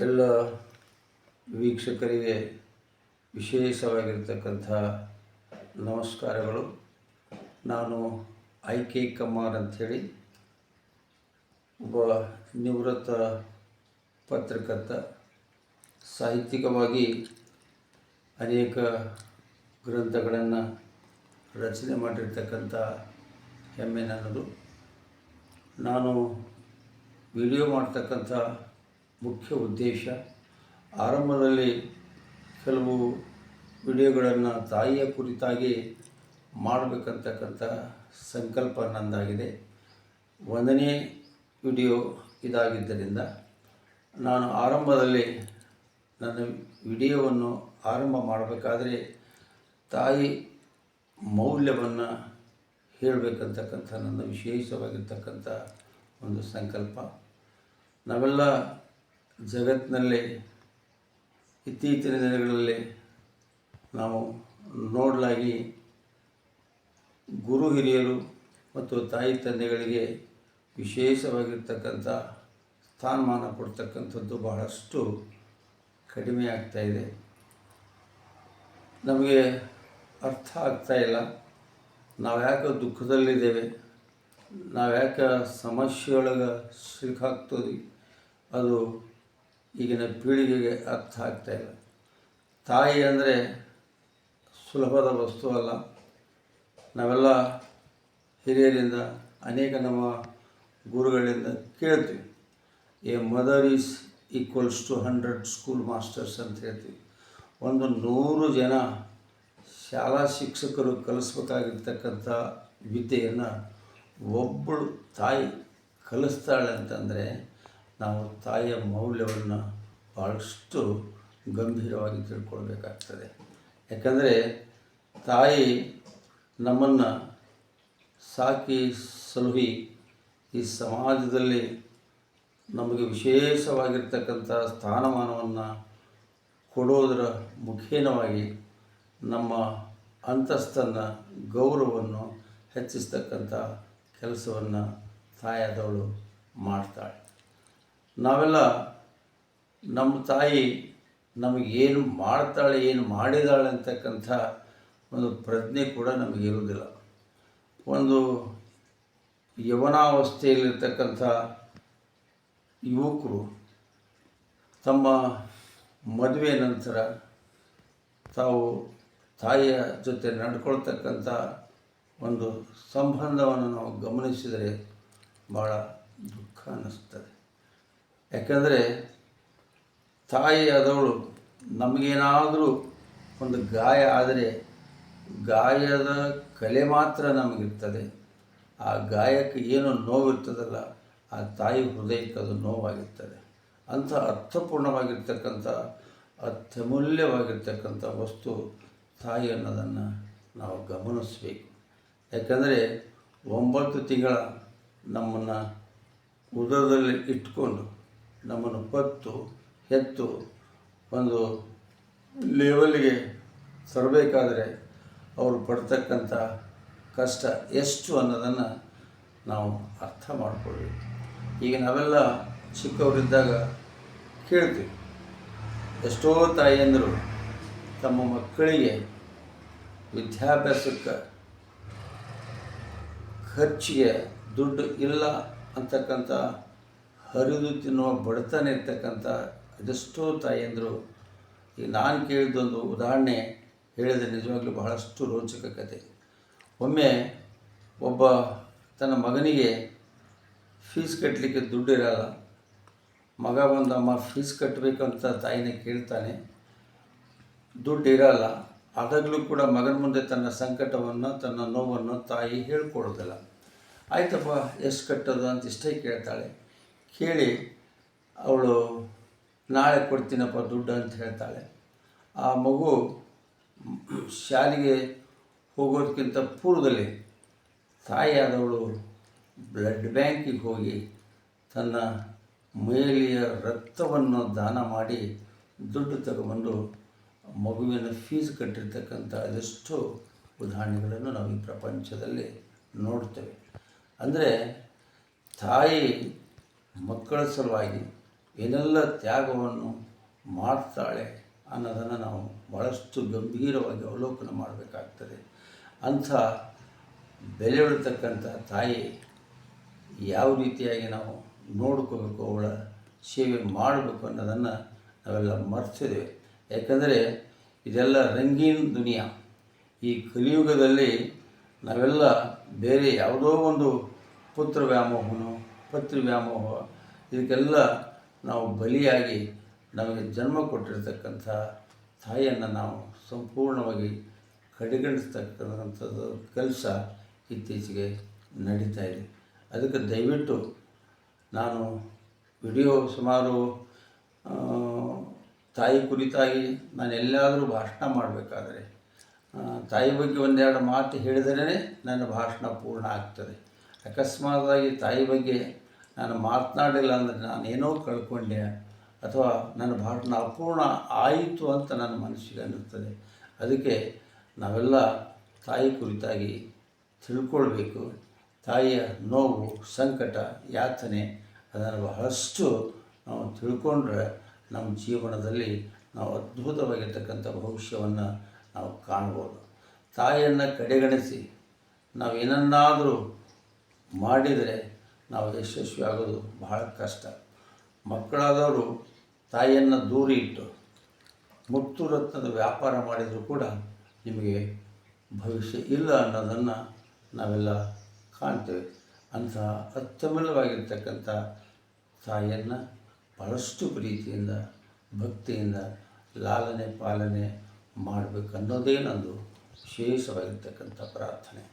ಎಲ್ಲ ವೀಕ್ಷಕರಿಗೆ ವಿಶೇಷವಾಗಿರ್ತಕ್ಕಂಥ ನಮಸ್ಕಾರಗಳು. ನಾನು IK ಕಮ್ಮಾರ್ ಅಂಥೇಳಿ ಒಬ್ಬ ನಿವೃತ್ತ ಪತ್ರಕರ್ತ. ಸಾಹಿತ್ಯಿಕವಾಗಿ ಅನೇಕ ಗ್ರಂಥಗಳನ್ನು ರಚನೆ ಮಾಡಿರ್ತಕ್ಕಂಥ ಹೆಮ್ಮೆ ನನ್ನದು. ನಾನು ವಿಡಿಯೋ ಮಾಡ್ತಕ್ಕಂಥ ಮುಖ್ಯ ಉದ್ದೇಶ, ಆರಂಭದಲ್ಲಿ ಕೆಲವು ವಿಡಿಯೋಗಳನ್ನು ತಾಯಿಯ ಕುರಿತಾಗಿ ಮಾಡಬೇಕಂತಕ್ಕಂಥ ಸಂಕಲ್ಪ ನನ್ನದಾಗಿದೆ. 1ನೇ ವಿಡಿಯೋ ಇದಾಗಿದ್ದರಿಂದ ನಾನು ಆರಂಭದಲ್ಲಿ ನನ್ನ ವಿಡಿಯೋವನ್ನು ಆರಂಭ ಮಾಡಬೇಕಾದ್ರೆ ತಾಯಿ ಮೌಲ್ಯವನ್ನು ಹೇಳಬೇಕಂತಕ್ಕಂಥ ನನ್ನ ವಿಶೇಷವಾಗಿರ್ತಕ್ಕಂಥ ಒಂದು ಸಂಕಲ್ಪ. ನಾವೆಲ್ಲ ಜಗತ್ತಿನಲ್ಲಿ ಇತ್ತೀಚಿನ ದಿನಗಳಲ್ಲಿ ನಾವು ನೋಡಲಾಗಿ ಗುರು ಹಿರಿಯರು ಮತ್ತು ತಾಯಿ ತಂದೆಗಳಿಗೆ ವಿಶೇಷವಾಗಿರ್ತಕ್ಕಂಥ ಸ್ಥಾನಮಾನ ಕೊಡ್ತಕ್ಕಂಥದ್ದು ಬಹಳಷ್ಟು ಕಡಿಮೆ ಆಗ್ತಾಯಿದೆ. ನಮಗೆ ಅರ್ಥ ಆಗ್ತಾಯಿಲ್ಲ, ನಾವು ಯಾಕೆ ದುಃಖದಲ್ಲಿದ್ದೇವೆ, ನಾವು ಯಾಕೆ ಸಮಸ್ಯೆಯೊಳಗೆ ಸಿಕ್ಕಾಗ್ತದೆ, ಅದು ಈಗಿನ ಪೀಳಿಗೆಗೆ ಅರ್ಥ ಆಗ್ತಾಯಿಲ್ಲ. ತಾಯಿ ಅಂದರೆ ಸುಲಭದ ವಸ್ತು ಅಲ್ಲ. ನಾವೆಲ್ಲ ಹಿರಿಯರಿಂದ ಅನೇಕ ನಮ್ಮ ಗುರುಗಳಿಂದ ಕೇಳ್ತೀವಿ, a mother is equals to 100 school masters ಅಂತ ಹೇಳ್ತೀವಿ. 100 ಜನ ಶಾಲಾ ಶಿಕ್ಷಕರು ಕಲಿಸ್ಬೇಕಾಗಿರ್ತಕ್ಕಂಥ ವಿದ್ಯೆಯನ್ನು ಒಬ್ಬಳು ತಾಯಿ ಕಲಿಸ್ತಾಳೆ ಅಂತಂದರೆ ನಾವು ತಾಯಿಯ ಮೌಲ್ಯವನ್ನು ಭಾಳಷ್ಟು ಗಂಭೀರವಾಗಿ ತಿಳ್ಕೊಳ್ಬೇಕಾಗ್ತದೆ. ಯಾಕಂದರೆ ತಾಯಿ ನಮ್ಮನ್ನು ಸಾಕಿ ಸಲುಹಿ ಈ ಸಮಾಜದಲ್ಲಿ ನಮಗೆ ವಿಶೇಷವಾಗಿರ್ತಕ್ಕಂಥ ಸ್ಥಾನಮಾನವನ್ನು ಕೊಡೋದರ ಮುಖೇನವಾಗಿ ನಮ್ಮ ಅಂತಸ್ತನ್ನು, ಗೌರವವನ್ನು ಹೆಚ್ಚಿಸ್ತಕ್ಕಂಥ ಕೆಲಸವನ್ನು ತಾಯಾದವಳು ಮಾಡ್ತಾಳೆ. ನಾವೆಲ್ಲ ನಮ್ಮ ತಾಯಿ ನಮಗೇನು ಮಾಡ್ತಾಳೆ, ಏನು ಮಾಡಿದಾಳೆ ಅಂತಕ್ಕಂಥ ಒಂದು ಪ್ರಜ್ಞೆ ಕೂಡ ನಮಗಿರುವುದಿಲ್ಲ. ಒಂದು ಯವನಾವಸ್ಥೆಯಲ್ಲಿರ್ತಕ್ಕಂಥ ಯುವಕರು ತಮ್ಮ ಮದುವೆ ನಂತರ ತಾವು ತಾಯಿಯ ಜೊತೆ ನಡ್ಕೊಳ್ತಕ್ಕಂಥ ಒಂದು ಸಂಬಂಧವನ್ನು ನಾವು ಗಮನಿಸಿದರೆ ಭಾಳ ದುಃಖ ಅನ್ನಿಸ್ತದೆ. ಯಾಕಂದರೆ ತಾಯಿಯಾದವಳು ನಮಗೇನಾದರೂ ಒಂದು ಗಾಯ ಆದರೆ ಗಾಯದ ಕಲೆ ಮಾತ್ರ ನಮಗಿರ್ತದೆ. ಆ ಗಾಯಕ್ಕೆ ಏನು ನೋವಿರ್ತದಲ್ಲ, ಆ ತಾಯಿ ಹೃದಯಕ್ಕೆ ಅದು ನೋವಾಗಿರ್ತದೆ. ಅಂಥ ಅರ್ಥಪೂರ್ಣವಾಗಿರ್ತಕ್ಕಂಥ ಅತ್ಯಮೂಲ್ಯವಾಗಿರ್ತಕ್ಕಂಥ ವಸ್ತು ತಾಯಿ ಅನ್ನೋದನ್ನು ನಾವು ಗಮನಿಸಬೇಕು. ಯಾಕಂದರೆ 9 ತಿಂಗಳ ನಮ್ಮನ್ನು ಉದರದಲ್ಲಿ ಇಟ್ಕೊಂಡು ನಮ್ಮನ್ನು ಹೊತ್ತು ಹೆತ್ತು ಒಂದು ಲೆವೆಲ್ಗೆ ತರಬೇಕಾದ್ರೆ ಅವರು ಪಡ್ತಕ್ಕಂಥ ಕಷ್ಟ ಎಷ್ಟು ಅನ್ನೋದನ್ನು ನಾವು ಅರ್ಥ ಮಾಡಿಕೊಳ್ಬೇಕು. ಈಗ ನಾವೆಲ್ಲ ಚಿಕ್ಕವರಿದ್ದಾಗ ಕೇಳ್ತೀವಿ, ಎಷ್ಟೋ ತಾಯಿಯಂದರು ತಮ್ಮ ಮಕ್ಕಳಿಗೆ ವಿದ್ಯಾಭ್ಯಾಸಕ್ಕೆ ಖರ್ಚಿಗೆ ದುಡ್ಡು ಇಲ್ಲ ಅಂತಕ್ಕಂಥ ಹರಿದು ತಿನ್ನುವ ಬಡತನ ಇರ್ತಕ್ಕಂಥ ಅದೆಷ್ಟೋ ತಾಯಿಯಂದರು. ಈಗ ನಾನು ಕೇಳಿದ್ದೊಂದು ಉದಾಹರಣೆ ಹೇಳಿದರೆ ನಿಜವಾಗ್ಲೂ ಬಹಳಷ್ಟು ರೋಚಕ ಕತೆ. ಒಮ್ಮೆ ಒಬ್ಬ ತನ್ನ ಮಗನಿಗೆ ಫೀಸ್ ಕಟ್ಟಲಿಕ್ಕೆ ದುಡ್ಡು ಇರಲ್ಲ. ಮಗ ಬಂದು ಅಮ್ಮ ಫೀಸ್ ಕಟ್ಟಬೇಕಂತ ತಾಯಿನೇ ಕೇಳ್ತಾನೆ, ದುಡ್ಡು ಇರಲ್ಲ. ಆದಾಗಲೂ ಕೂಡ ಮಗನ ಮುಂದೆ ತನ್ನ ಸಂಕಟವನ್ನು, ತನ್ನ ನೋವನ್ನು ತಾಯಿ ಹೇಳ್ಕೊಡೋದಿಲ್ಲ. ಆಯ್ತಪ್ಪ, ಎಷ್ಟು ಕಟ್ಟೋದು ಅಂತ ಇಷ್ಟೇ ಕೇಳ್ತಾಳೆ. ಕೇಳಿ ಅವಳು ನಾಳೆ ಕೊಡ್ತೀನಪ್ಪ ದುಡ್ಡು ಅಂತ ಹೇಳ್ತಾಳೆ. ಆ ಮಗು ಶಾಲೆಗೆ ಹೋಗೋದಕ್ಕಿಂತ ಪೂರ್ವದಲ್ಲಿ ತಾಯಿಯಾದವಳು ಬ್ಲಡ್ ಬ್ಯಾಂಕಿಗೆ ಹೋಗಿ ತನ್ನ ಮೈಲಿಯ ರಕ್ತವನ್ನು ದಾನ ಮಾಡಿ ದುಡ್ಡು ತಗೊಂಡು ಮಗುವಿನ ಫೀಸ್ ಕಟ್ಟಿರ್ತಕ್ಕಂಥ ಅದೆಷ್ಟೋ ಉದಾಹರಣೆಗಳನ್ನು ನಾವು ಈ ಪ್ರಪಂಚದಲ್ಲಿ ನೋಡ್ತೇವೆ. ಅಂದರೆ ತಾಯಿ ಮಕ್ಕಳ ಸಲುವಾಗಿ ಏನೆಲ್ಲ ತ್ಯಾಗವನ್ನು ಮಾಡ್ತಾಳೆ ಅನ್ನೋದನ್ನು ನಾವು ಭಾಳಷ್ಟು ಗಂಭೀರವಾಗಿ ಅವಲೋಕನ ಮಾಡಬೇಕಾಗ್ತದೆ. ಅಂಥ ಬೆಲೆ ಉಳ್ತಕ್ಕಂಥ ತಾಯಿ ಯಾವ ರೀತಿಯಾಗಿ ನಾವು ನೋಡ್ಕೋಬೇಕು, ಅವಳ ಸೇವೆ ಮಾಡಬೇಕು ಅನ್ನೋದನ್ನು ನಾವೆಲ್ಲ ಮರ್ತಿದ್ದೇವೆ. ಯಾಕಂದರೆ ಇದೆಲ್ಲ ರಂಗೀನ್ ದುನಿಯಾ. ಈ ಕಲಿಯುಗದಲ್ಲಿ ನಾವೆಲ್ಲ ಬೇರೆ ಯಾವುದೋ ಒಂದು ಪುತ್ರ ವ್ಯಾಮೋಹನೋ ಪತ್ರಿ ವ್ಯಾಮೋಹ ಇದಕ್ಕೆಲ್ಲ ನಾವು ಬಲಿಯಾಗಿ ನಮಗೆ ಜನ್ಮ ಕೊಟ್ಟಿರ್ತಕ್ಕಂಥ ತಾಯಿಯನ್ನು ನಾವು ಸಂಪೂರ್ಣವಾಗಿ ಕಡೆಗಣಿಸ್ತಕ್ಕಂಥದ್ದು ಕೆಲಸ ಇತ್ತೀಚೆಗೆ ನಡೀತಾ ಇದೆ. ಅದಕ್ಕೆ ದಯವಿಟ್ಟು ನಾನು ವಿಡಿಯೋ ಸುಮಾರು ತಾಯಿ ಕುರಿತಾಗಿ ನಾನು ಎಲ್ಲಾದರೂ ಭಾಷಣ ಮಾಡಬೇಕಾದ್ರೆ ತಾಯಿ ಬಗ್ಗೆ ಒಂದೆರಡು ಮಾತು ಹೇಳಿದ್ರೇ ನನ್ನ ಭಾಷಣ ಪೂರ್ಣ ಆಗ್ತದೆ. ಅಕಸ್ಮಾತಾಗಿ ತಾಯಿ ಬಗ್ಗೆ ನಾನು ಮಾತನಾಡಿಲ್ಲ ಅಂದರೆ ನಾನೇನೋ ಕಳ್ಕೊಂಡೆ ಅಥವಾ ನನ್ನ ಭಾಷಣ ಅಪೂರ್ಣ ಆಯಿತು ಅಂತ ನನ್ನ ಮನಸ್ಸಿಗೆ ಅನ್ನಿಸ್ತದೆ. ಅದಕ್ಕೆ ನಾವೆಲ್ಲ ತಾಯಿ ಕುರಿತಾಗಿ ತಿಳ್ಕೊಳ್ಬೇಕು. ತಾಯಿಯ ನೋವು, ಸಂಕಟ, ಯಾತನೆ ಅದನ್ನು ಬಹಳಷ್ಟು ನಾವು ತಿಳ್ಕೊಂಡ್ರೆ ನಮ್ಮ ಜೀವನದಲ್ಲಿ ನಾವು ಅದ್ಭುತವಾಗಿರ್ತಕ್ಕಂಥ ಭವಿಷ್ಯವನ್ನು ನಾವು ಕಾಣ್ಬೋದು. ತಾಯಿಯನ್ನು ಕಡೆಗಣಿಸಿ ನಾವು ಏನನ್ನಾದರೂ ಮಾಡಿದರೆ ನಾವು ಯಶಸ್ವಿ ಆಗೋದು ಬಹಳ ಕಷ್ಟ. ಮಕ್ಕಳಾದವರು ತಾಯಿಯನ್ನು ದೂರ ಇಟ್ಟು ಮುತ್ತು ರತ್ನದ ವ್ಯಾಪಾರ ಮಾಡಿದರೂ ಕೂಡ ನಿಮಗೆ ಭವಿಷ್ಯ ಇಲ್ಲ ಅನ್ನೋದನ್ನು ನಾವೆಲ್ಲ ಕಾಣ್ತೇವೆ. ಅಂತಹ ಅತ್ಯಮೂಲ್ಯವಾಗಿರ್ತಕ್ಕಂಥ ತಾಯಿಯನ್ನು ಭಾಳಷ್ಟು ಪ್ರೀತಿಯಿಂದ ಭಕ್ತಿಯಿಂದ ಲಾಲನೆ ಪಾಲನೆ ಮಾಡಬೇಕನ್ನೋದೇ ನಂದು ವಿಶೇಷವಾಗಿರ್ತಕ್ಕಂಥ ಪ್ರಾರ್ಥನೆ.